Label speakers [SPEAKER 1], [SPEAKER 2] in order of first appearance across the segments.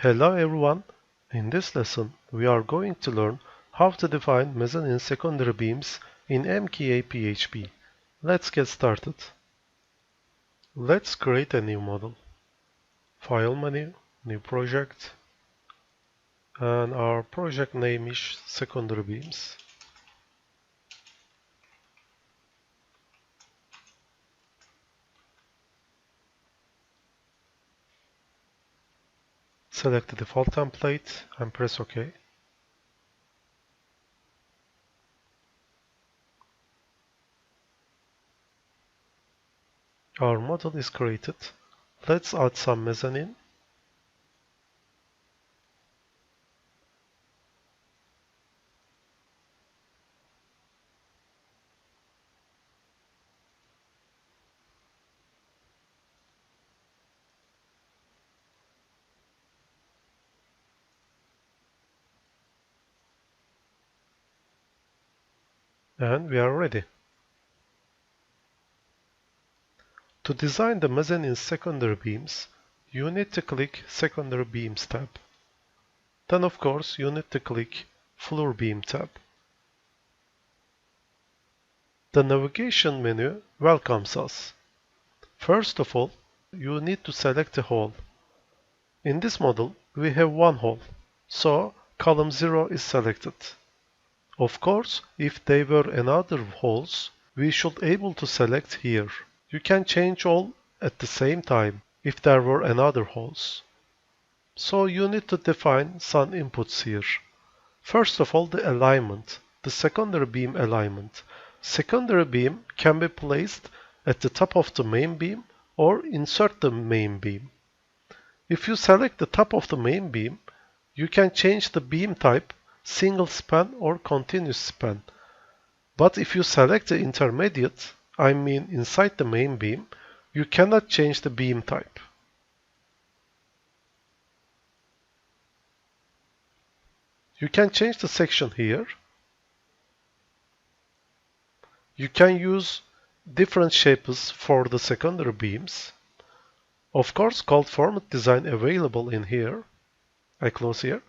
[SPEAKER 1] Hello everyone. In this lesson, we are going to learn how to define mezzanine secondary beams in MkaPEB. Let's get started. Let's create a new model. File menu, new project, and our project name is secondary beams. Select the default template and press OK. Our model is created. Let's add some mezzanine. And we are ready. To design the mezzanine secondary beams, you need to click Secondary Beams tab. Then of course you need to click Floor Beam tab. The navigation menu welcomes us. First of all, you need to select a hole. In this model, we have one hole, so column 0 is selected. Of course, if there were another holes, we should able to select here. You can change all at the same time if there were another holes. So you need to define some inputs here. First of all, the alignment, the secondary beam alignment. Secondary beam can be placed at the top of the main beam or insert the main beam. If you select the top of the main beam, you can change the beam type single span or continuous span. But if you select the intermediate, I mean inside the main beam, you cannot change the beam type. You can change the section here. You can use different shapes for the secondary beams. Of course, called format design available in here. I close here.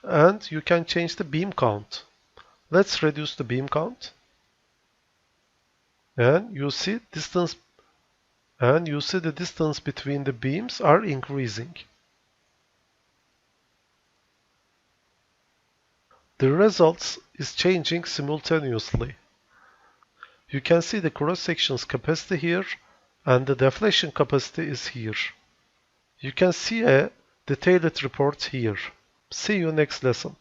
[SPEAKER 1] And you can change the beam count. Let's reduce the beam count. And you see the distance between the beams are increasing. The results is changing simultaneously. You can see the cross sections capacity here and the deflection capacity is here. You can see a detailed report here. See you next lesson.